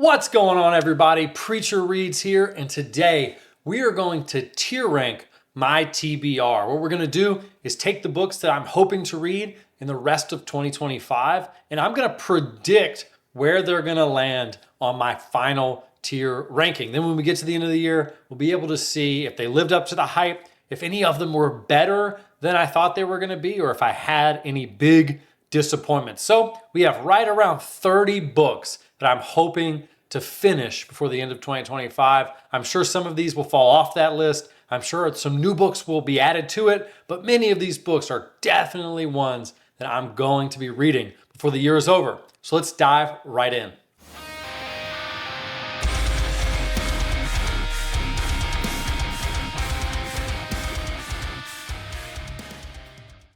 What's going on, everybody? Preacher Reads here, and today we are going to tier rank my TBR. What we're going to do is take the books that I'm hoping to read in the rest of 2025, and I'm going to predict where they're going to land on my final tier ranking. Then when we get to the end of the year, we'll be able to see if they lived up to the hype, if any of them were better than I thought they were going to be, or if I had any big disappointments. So we have right around 30 books that I'm hoping to finish before the end of 2025. I'm sure some of these will fall off that list. I'm sure some new books will be added to it, but many of these books are definitely ones that I'm going to be reading before the year is over. So let's dive right in.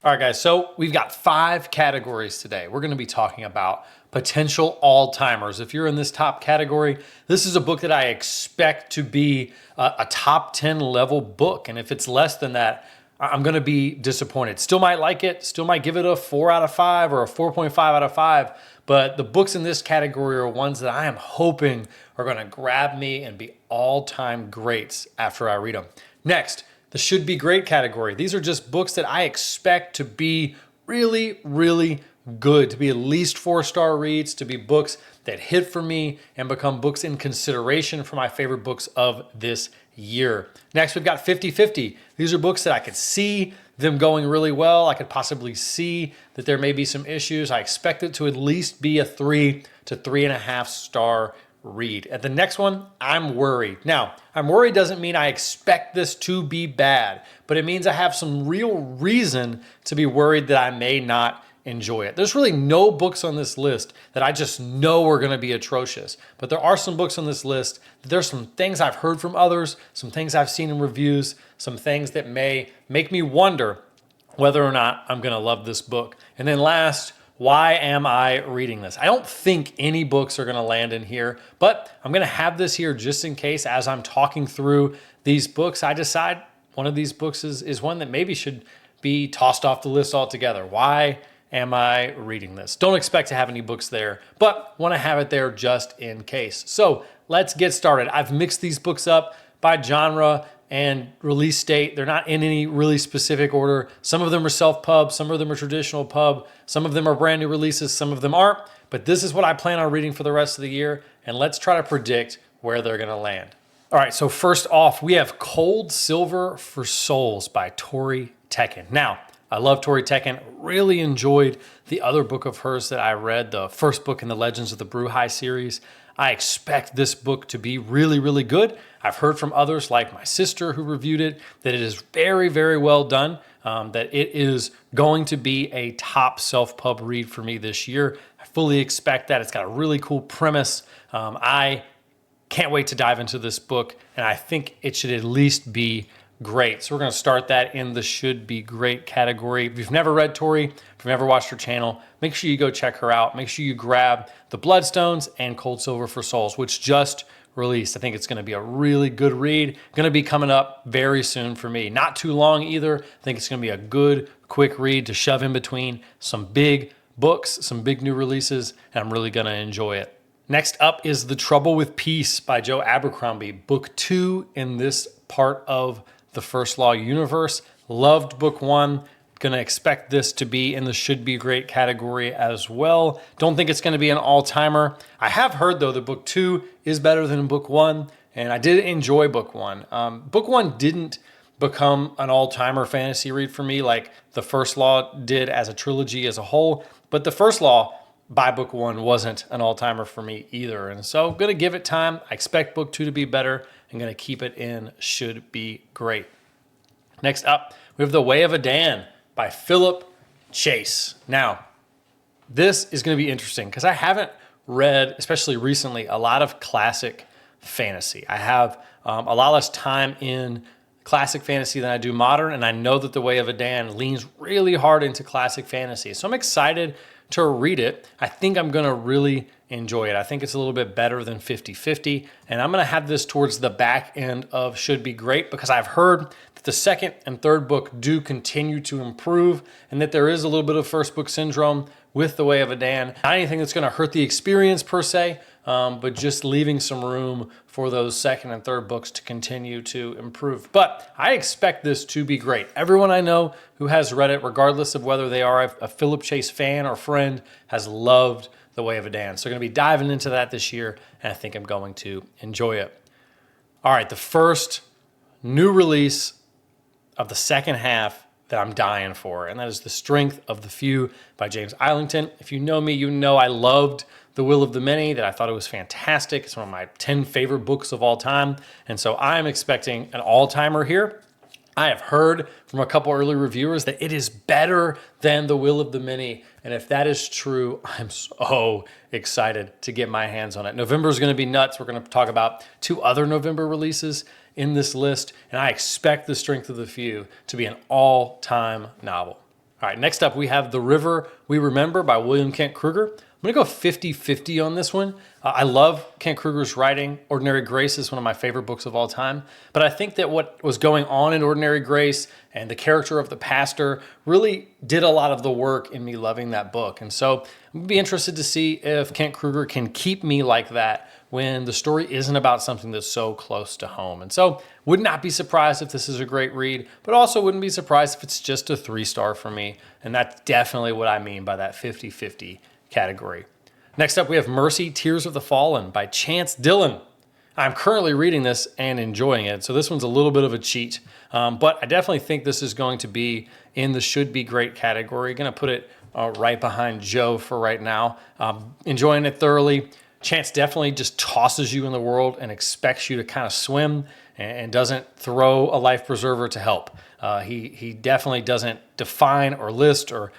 All right, guys, so we've got 5 categories today. We're gonna be talking about potential all-timers. If you're in this top category, this is a book that I expect to be a top 10 level book. And if it's less than that, I'm gonna be disappointed. Still might like it, still might give it a 4 out of 5 or a 4.5 out of 5. But the books in this category are ones that I am hoping are gonna grab me and be all-time greats after I read them. Next, the should be great category. These are just books that I expect to be really, really good, to be at least 4-star reads, to be books that hit for me and become books in consideration for my favorite books of this year. Next, we've got 50-50. These are books that I could see them going really well. I could possibly see that there may be some issues. I expect it to at least be a 3 to 3.5 star read. At the next one, I'm worried. Now, I'm worried doesn't mean I expect this to be bad, but it means I have some real reason to be worried that I may not enjoy it. There's really no books on this list that I just know are going to be atrocious, but there are some books on this list. There's some things I've heard from others, some things I've seen in reviews, some things that may make me wonder whether or not I'm going to love this book. And then last, why am I reading this? I don't think any books are going to land in here, but I'm going to have this here just in case as I'm talking through these books, I decide one of these books is one that maybe should be tossed off the list altogether. Why am I reading this? Don't expect to have any books there, but want to have it there just in case. So let's get started. I've mixed these books up by genre and release date. They're not in any really specific order. Some of them are self-pub, some of them are traditional pub, some of them are brand new releases, some of them aren't, but this is what I plan on reading for the rest of the year, and let's try to predict where they're gonna land. All right, so first off, we have Cold Silver for Souls by Tori Tekken. Now, I love Tori Tekken, really enjoyed the other book of hers that I read, the first book in the Legends of the Bruhai series. I expect this book to be really, really good. I've heard from others like my sister who reviewed it that it is very, very well done, that it is going to be a top self-pub read for me this year. I fully expect that. It's got a really cool premise. I can't wait to dive into this book, and I think it should at least be great. So we're going to start that in the should be great category. If you've never read Tori, if you've never watched her channel, make sure you go check her out. Make sure you grab The Bloodstones and Cold Silver for Souls, which just released. I think it's going to be a really good read. Going to be coming up very soon for me. Not too long either. I think it's going to be a good, quick read to shove in between some big books, some big new releases, and I'm really going to enjoy it. Next up is The Trouble with Peace by Joe Abercrombie, book 2 in this part of the First Law universe. Loved book 1. Gonna expect this to be in the should be great category as well. Don't think it's gonna be an all-timer. I have heard though that book 2 is better than book 1, and I did enjoy book 1. Book 1 didn't become an all-timer fantasy read for me like the First Law did as a trilogy as a whole, but the First Law by book 1 wasn't an all-timer for me either. And so I'm gonna give it time. I expect book 2 to be better. I'm gonna keep it in should be great. Next up, we have The Way of a Dan by Philip Chase. Now, this is gonna be interesting because I haven't read, especially recently, a lot of classic fantasy. I have a lot less time in classic fantasy than I do modern, and I know that The Way of a Dan leans really hard into classic fantasy. So I'm excited to read it. I think I'm gonna really enjoy it. I think it's a little bit better than 50-50, and I'm gonna have this towards the back end of should be great because I've heard that the second and third book do continue to improve and that there is a little bit of first book syndrome with The Way of a Dan. Not anything that's gonna hurt the experience per se, but just leaving some room for those second and third books to continue to improve. But I expect this to be great. Everyone I know who has read it, regardless of whether they are a Philip Chase fan or friend, has loved The Way of a Dan. So we're going to be diving into that this year, and I think I'm going to enjoy it. All right, the first new release of the second half that I'm dying for, and that is The Strength of the Few by James Islington. If you know me, you know I loved The Will of the Many, that I thought it was fantastic. It's one of my 10 favorite books of all time, and so I'm expecting an all-timer here. I have heard from a couple early reviewers that it is better than The Will of the Many, and if that is true, I'm so excited to get my hands on it. November is going to be nuts. We're going to talk about 2 other November releases in this list, and I expect The Strength of the Few to be an all-time novel. All right, next up we have The River We Remember by William Kent Kruger. I'm going to go 50-50 on this one. I love Kent Kruger's writing. Ordinary Grace is one of my favorite books of all time. But I think that what was going on in Ordinary Grace and the character of the pastor really did a lot of the work in me loving that book. And so I'm going to be interested to see if Kent Kruger can keep me like that when the story isn't about something that's so close to home. And so would not be surprised if this is a great read, but also wouldn't be surprised if it's just a 3-star for me. And that's definitely what I mean by that 50-50 category. Next up, we have Mercy, Tears of the Fallen by Chance Dillon. I'm currently reading this and enjoying it, so this one's a little bit of a cheat, but I definitely think this is going to be in the should be great category. Going to put it right behind Joe for right now. Enjoying it thoroughly. Chance definitely just tosses you in the world and expects you to kind of swim and doesn't throw a life preserver to help. He definitely doesn't define or list or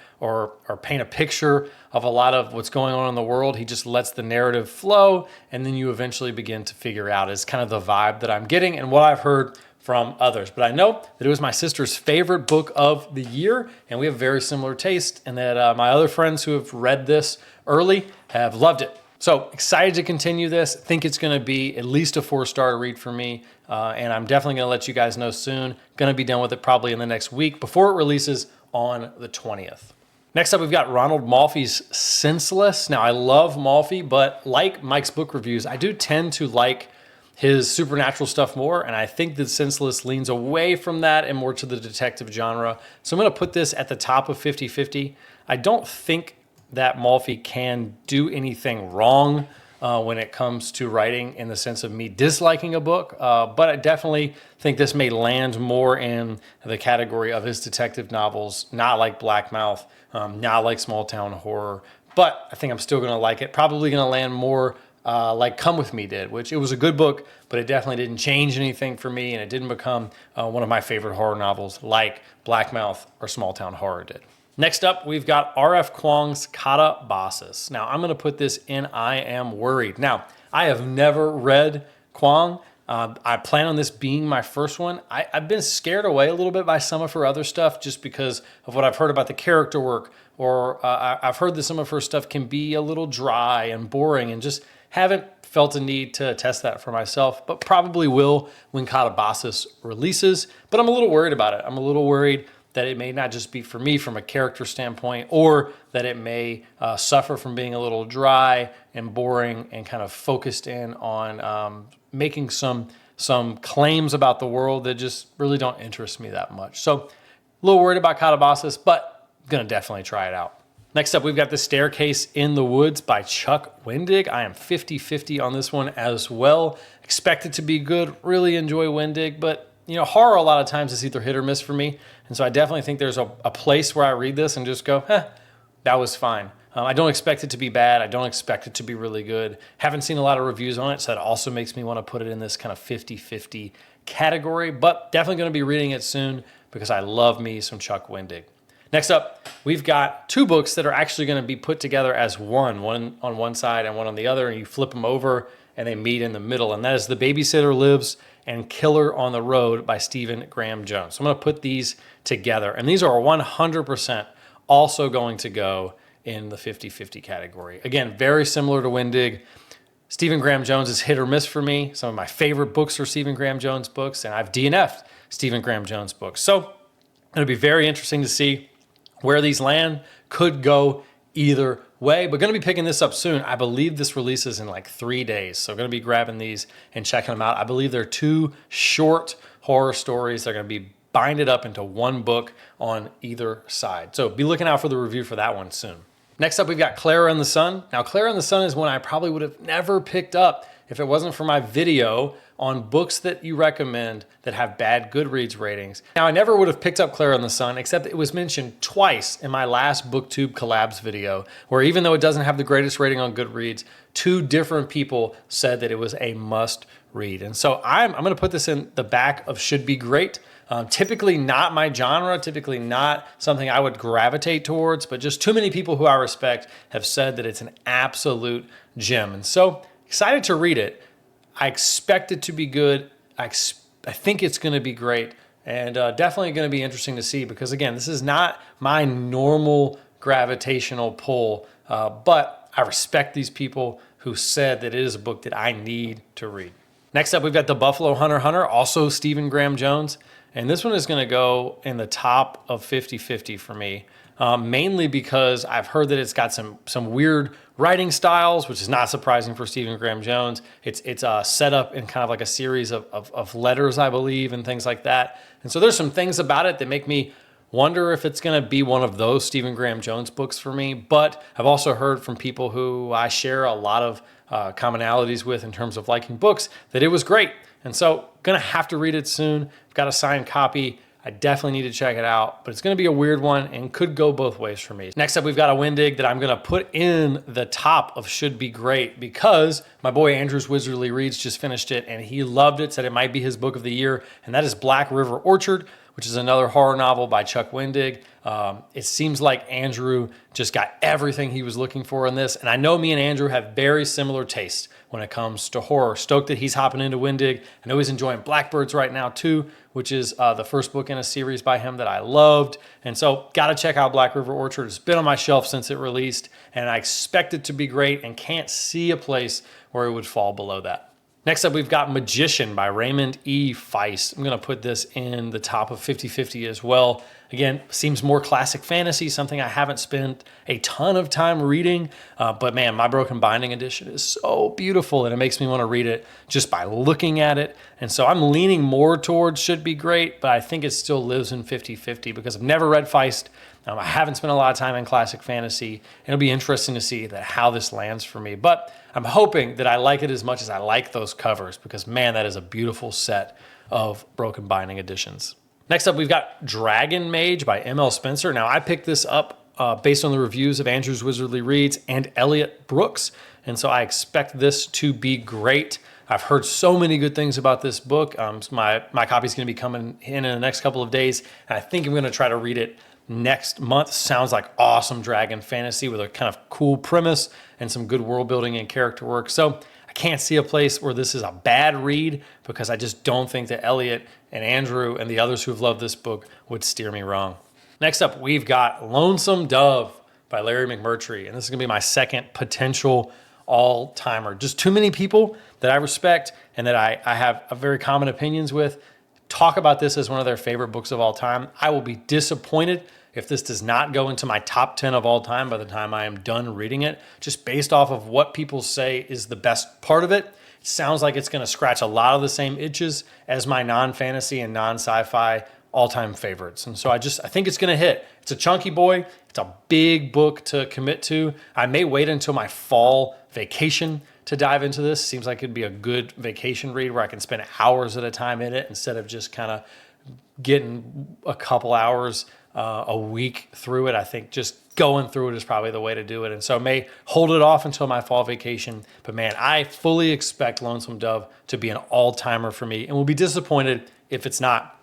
paint a picture of a lot of what's going on in the world. He just lets the narrative flow, and then you eventually begin to figure out is kind of the vibe that I'm getting and what I've heard from others. But I know that it was my sister's favorite book of the year, and we have very similar taste, and that my other friends who have read this early have loved it. So excited to continue this. Think it's going to be at least a 4-star read for me, and I'm definitely going to let you guys know soon. Going to be done with it probably in the next week before it releases on the 20th. Next up, we've got Ronald Malfi's Senseless. Now, I love Malfi, but like Mike's book reviews, I do tend to like his supernatural stuff more, and I think that Senseless leans away from that and more to the detective genre. So I'm going to put this at the top of 50-50. I don't think that Malfi can do anything wrong when it comes to writing in the sense of me disliking a book, but I definitely think this may land more in the category of his detective novels, not like Black Mouth, not like Small Town Horror, but I think I'm still going to like it. Probably going to land more like Come With Me did, which it was a good book, but it definitely didn't change anything for me, and it didn't become one of my favorite horror novels like Black Mouth or Small Town Horror did. Next up, we've got R.F. Kuang's Kata Basis. Now, I'm going to put this in I Am Worried. Now, I have never read Kuang. I plan on this being my first one. I've been scared away a little bit by some of her other stuff just because of what I've heard about the character work, or I've heard that some of her stuff can be a little dry and boring, and just haven't felt a need to test that for myself, but probably will when Kata Basis releases. But I'm a little worried about it. I'm a little worried that it may not just be for me from a character standpoint, or that it may suffer from being a little dry and boring and kind of focused in on making some claims about the world that just really don't interest me that much. So a little worried about Kata Basis, but gonna definitely try it out. Next up, we've got The Staircase in the Woods by Chuck Wendig. I am 50-50 on this one as well. Expect it to be good, really enjoy Wendig, but you know, horror a lot of times is either hit or miss for me. And so I definitely think there's a place where I read this and just go, that was fine. I don't expect it to be bad. I don't expect it to be really good. Haven't seen a lot of reviews on it, so that also makes me want to put it in this kind of 50-50 category, but definitely going to be reading it soon because I love me some Chuck Wendig. Next up, we've got 2 books that are actually going to be put together as one on one side and one on the other, and you flip them over and they meet in the middle, and that is The Babysitter Lives and Killer on the Road by Stephen Graham Jones. So I'm going to put these together, and these are 100% also going to go in the 50-50 category. Again, very similar to Wendig. Stephen Graham Jones is hit or miss for me. Some of my favorite books are Stephen Graham Jones books, and I've DNF'd Stephen Graham Jones books. So it'll be very interesting to see where these land. Could go either way, but going to be picking this up soon. I believe this releases in like 3 days. So going to be grabbing these and checking them out. I believe they're 2 short horror stories. They're going to be binded up into one book on either side. So be looking out for the review for that one soon. Next up, we've got Clara and the Sun. Now, Clara and the Sun is one I probably would have never picked up if it wasn't for my video on books that you recommend that have bad Goodreads ratings. Now, I never would have picked up Clara and the Sun, except it was mentioned twice in my last BookTube collabs video, where even though it doesn't have the greatest rating on Goodreads, 2 different people said that it was a must read. And so I'm gonna put this in the back of should be great. Typically not my genre, typically not something I would gravitate towards, but just too many people who I respect have said that it's an absolute gem. And so excited to read it. I expect it to be good. I think it's going to be great, and definitely going to be interesting to see, because again, this is not my normal gravitational pull, but I respect these people who said that it is a book that I need to read. Next up, we've got The Buffalo Hunter, also Stephen Graham Jones. And this one is going to go in the top of 50-50 for me, mainly because I've heard that it's got some weird writing styles, which is not surprising for Stephen Graham Jones. It's set up in kind of like a series of letters, I believe, and things like that. And so there's some things about it that make me wonder if it's going to be one of those Stephen Graham Jones books for me. But I've also heard from people who I share a lot of commonalities with in terms of liking books that it was great. And so gonna have to read it soon. I've got a signed copy. I definitely need to check it out, but it's gonna be a weird one and could go both ways for me. Next up, we've got a Wendig that I'm gonna put in the top of should be great because my boy Andrew's Wizardly Reads just finished it and he loved it, said it might be his book of the year, and that is Black River Orchard, which is another horror novel by Chuck Wendig. It seems like Andrew just got everything he was looking for in this. And I know me and Andrew have very similar tastes when it comes to horror. Stoked that he's hopping into Wendig. I know he's enjoying Blackbirds right now too, which is the first book in a series by him that I loved. And so gotta check out Black River Orchard. It's been on my shelf since it released and I expect it to be great and can't see a place where it would fall below that. Next up, we've got Magician by Raymond E. Feist. I'm going to put this in the top of 50-50 as well. Again, seems more classic fantasy, something I haven't spent a ton of time reading. But man, my Broken Binding edition is so beautiful and it makes me want to read it just by looking at it. And so I'm leaning more towards should be great, but I think it still lives in 50-50 because I've never read Feist. I haven't spent a lot of time in classic fantasy. It'll be interesting to see how this lands for me. But I'm hoping that I like it as much as I like those covers because, man, that is a beautiful set of Broken Binding editions. Next up, we've got Dragon Mage by M.L. Spencer. Now, I picked this up based on the reviews of Andrew's Wizardly Reads and Elliot Brooks, and so I expect this to be great. I've heard so many good things about this book. My copy is going to be coming in the next couple of days, and I think I'm going to try to read it next month. Sounds like awesome dragon fantasy with a kind of cool premise and some good world building and character work. So I can't see a place where this is a bad read because I just don't think that Elliot and Andrew and the others who've loved this book would steer me wrong. Next up, we've got Lonesome Dove by Larry McMurtry. And this is gonna be my second potential all-timer. Just too many people that I respect and that I have a very common opinions with talk about this as one of their favorite books of all time. I will be disappointed if this does not go into my top 10 of all time by the time I am done reading it, just based off of what people say is the best part of it. It sounds like it's gonna scratch a lot of the same itches as my non-fantasy and non-sci-fi all-time favorites. And so I think it's gonna hit. It's a chunky boy. It's a big book to commit to. I may wait until my fall vacation to dive into this. Seems like it'd be a good vacation read where I can spend hours at a time in it instead of just kind of getting a couple hours a week through it. I think just going through it is probably the way to do it. And so I may hold it off until my fall vacation. But man, I fully expect Lonesome Dove to be an all-timer for me and will be disappointed if it's not.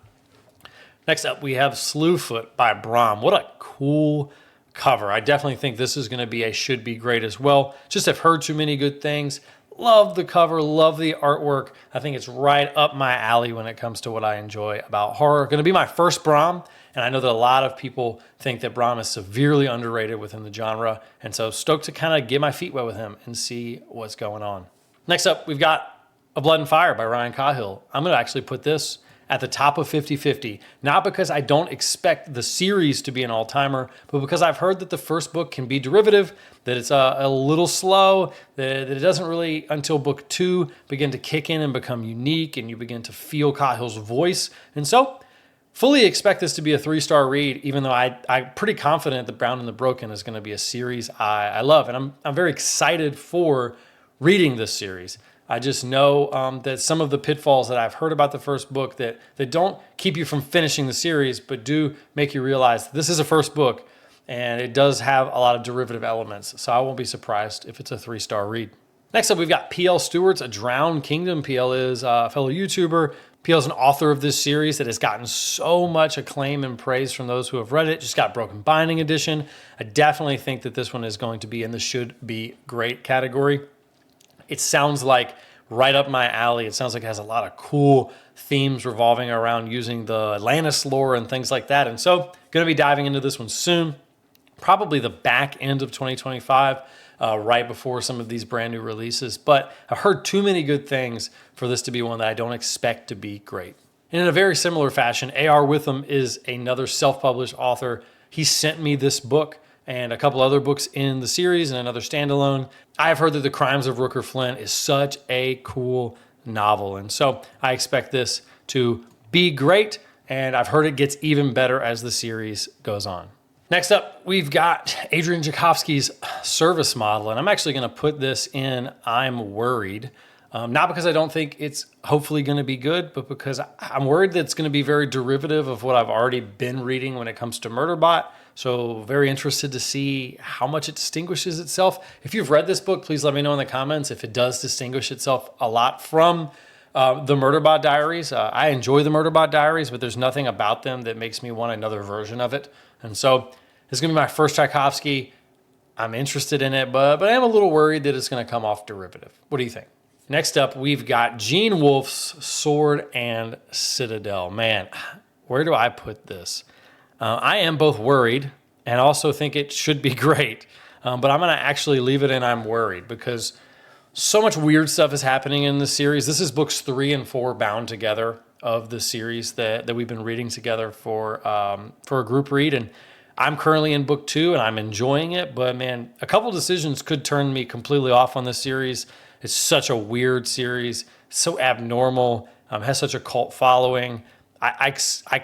Next up, we have Slewfoot by Brahm. What a cool cover. I definitely think this is going to be a should be great as well. Just have heard too many good things. Love the cover, love the artwork. I think it's right up my alley when it comes to what I enjoy about horror. Going to be my first Brahm, and I know that a lot of people think that Brahm is severely underrated within the genre, and so stoked to kind of get my feet wet with him and see what's going on. Next up, we've got A Blood and Fire by Ryan Cahill. I'm going to actually put this at the top of 50/50, not because I don't expect the series to be an all-timer, but because I've heard that the first book can be derivative, that it's a little slow, that it doesn't really, until book 2, begin to kick in and become unique, and you begin to feel Cahill's voice. And so, fully expect this to be a 3-star read, even though I'm pretty confident that Brown and the Broken is going to be a series I love. And I'm very excited for reading this series. I just know that some of the pitfalls that I've heard about the first book that don't keep you from finishing the series, but do make you realize this is a first book and it does have a lot of derivative elements. So I won't be surprised if it's a 3-star read. Next up, we've got P.L. Stewart's A Drowned Kingdom. P.L. is a fellow YouTuber. P.L. is an author of this series that has gotten so much acclaim and praise from those who have read it. Just got Broken Binding edition. I definitely think that this one is going to be in the should be great category. It sounds like right up my alley. It sounds like it has a lot of cool themes revolving around using the Atlantis lore and things like that. And so going to be diving into this one soon, probably the back end of 2025, right before some of these brand new releases. But I've heard too many good things for this to be one that I don't expect to be great. And in a very similar fashion, A.R. Witham is another self-published author. He sent me this book and a couple other books in the series and another standalone. I've heard that The Crimes of Rooker Flint is such a cool novel. And so I expect this to be great. And I've heard it gets even better as the series goes on. Next up, we've got Adrian Tchaikovsky's Service Model. And I'm actually going to put this in I'm Worried. Not because I don't think it's hopefully going to be good, but because I'm worried that it's going to be very derivative of what I've already been reading when it comes to Murderbot. So very interested to see how much it distinguishes itself. If you've read this book, please let me know in the comments if it does distinguish itself a lot from the Murderbot Diaries. I enjoy the Murderbot Diaries, but there's nothing about them that makes me want another version of it. And so this is going to be my first Tchaikovsky. I'm interested in it, but I am a little worried that it's going to come off derivative. What do you think? Next up, we've got Gene Wolfe's Sword and Citadel. Man, where do I put this? I am both worried and also think it should be great, but I'm going to actually leave it in I'm worried because so much weird stuff is happening in this series. This is books 3 and 4 bound together of the series that we've been reading together for a group read, and I'm currently in book 2 and I'm enjoying it, but man, a couple decisions could turn me completely off on this series. It's such a weird series, so abnormal, has such a cult following. I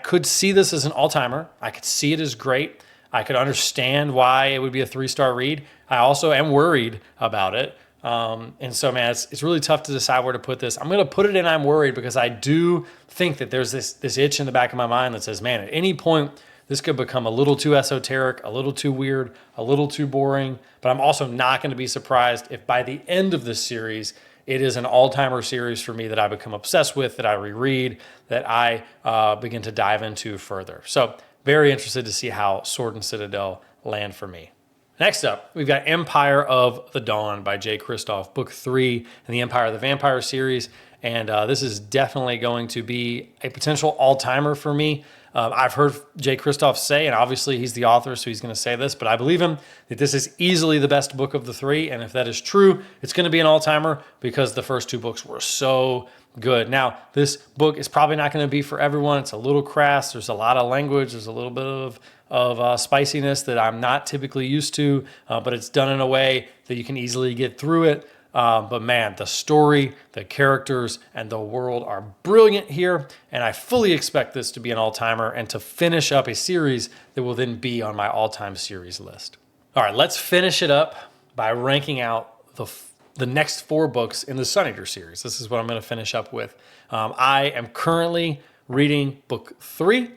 could see this as an all-timer. I could see it as great. I could understand why it would be a 3-star read. I also am worried about it. And so, man, it's really tough to decide where to put this. I'm going to put it in I'm worried because I do think that there's this itch in the back of my mind that says, man, at any point, this could become a little too esoteric, a little too weird, a little too boring. But I'm also not going to be surprised if by the end of this series, it is an all-timer series for me that I become obsessed with, that I reread, that I begin to dive into further. So very interested to see how Sword and Citadel land for me. Next up, we've got Empire of the Dawn by Jay Kristoff, book 3 in the Empire of the Vampire series. And this is definitely going to be a potential all-timer for me. I've heard Jay Kristoff say, and obviously he's the author, so he's going to say this, but I believe him that this is easily the best book of the 3. And if that is true, it's going to be an all-timer because the first 2 books were so good. Now, this book is probably not going to be for everyone. It's a little crass. There's a lot of language. There's a little bit of spiciness that I'm not typically used to, but it's done in a way that you can easily get through it. But man, the story, the characters, and the world are brilliant here, and I fully expect this to be an all-timer and to finish up a series that will then be on my all-time series list. All right, let's finish it up by ranking out the next 4 books in the Sun Eater series. This is what I'm going to finish up with. I am currently reading book 3.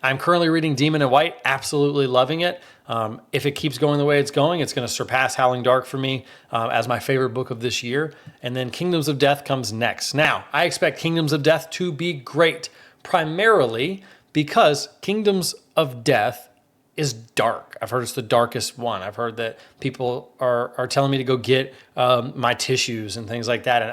I'm currently reading Demon in White, absolutely loving it. If it keeps going the way it's going to surpass Howling Dark for me as my favorite book of this year. And then Kingdoms of Death comes next. Now, I expect Kingdoms of Death to be great, primarily because Kingdoms of Death is dark. I've heard it's the darkest one. I've heard that people are telling me to go get my tissues and things like that. And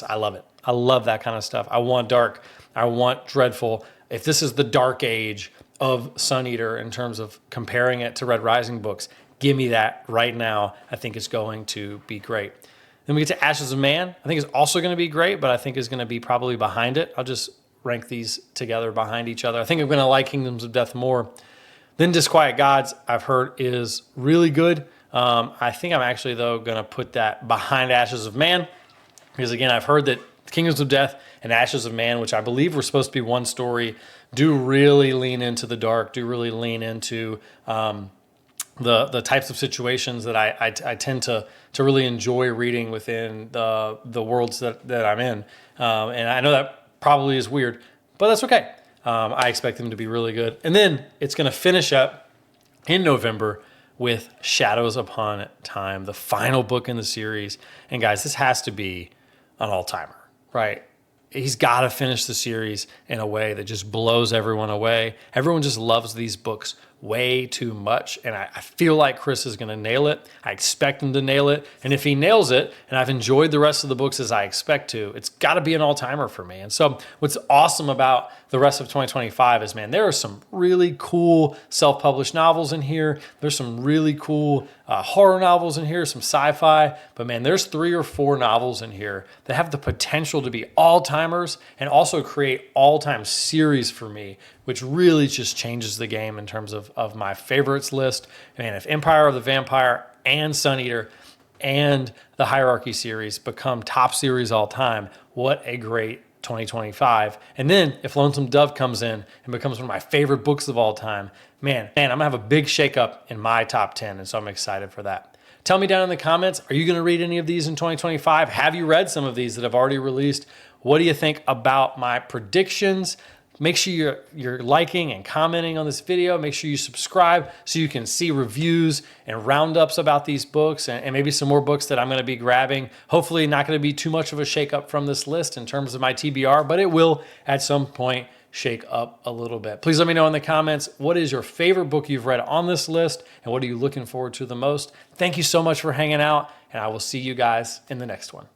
I love it. I love that kind of stuff. I want dark. I want dreadful. If this is the dark age of Sun Eater in terms of comparing it to Red Rising books, give me that right now. I think it's going to be great. Then we get to Ashes of Man. I think it's also going to be great, but I think is going to be probably behind it. I'll just rank these together behind each other. I think I'm going to like Kingdoms of Death more. Then Disquiet Gods, I've heard, is really good. I think I'm actually, though, going to put that behind Ashes of Man, because, again, I've heard that Kingdoms of Death and Ashes of Man, which I believe were supposed to be one story, do really lean into the dark, do really lean into the types of situations that I tend to really enjoy reading within the worlds that I'm in. And I know that probably is weird, but that's okay. I expect them to be really good. And then it's going to finish up in November with Shadows Upon Time, the final book in the series. And guys, this has to be an all-timer, right? He's got to finish the series in a way that just blows everyone away. Everyone just loves these books way too much, and I feel like Chris is going to nail it. I expect him to nail it, and if he nails it, and I've enjoyed the rest of the books as I expect to, it's got to be an all-timer for me. And so what's awesome about the rest of 2025 is, man, there are some really cool self-published novels in here. There's some really cool horror novels in here, some sci-fi, but man, there's 3 or 4 novels in here that have the potential to be all-timers and also create all-time series for me, which really just changes the game in terms of my favorites list. Man, if Empire of the Vampire and Sun Eater and the Hierarchy series become top series all time, what a great 2025. And then if Lonesome Dove comes in and becomes one of my favorite books of all time, man, I'm gonna have a big shakeup in my top 10. And so I'm excited for that. Tell me down in the comments, are you gonna read any of these in 2025? Have you read some of these that have already released? What do you think about my predictions? Make sure you're liking and commenting on this video. Make sure you subscribe so you can see reviews and roundups about these books and maybe some more books that I'm going to be grabbing. Hopefully not going to be too much of a shakeup from this list in terms of my TBR, but it will at some point shake up a little bit. Please let me know in the comments, what is your favorite book you've read on this list and what are you looking forward to the most? Thank you so much for hanging out, and I will see you guys in the next one.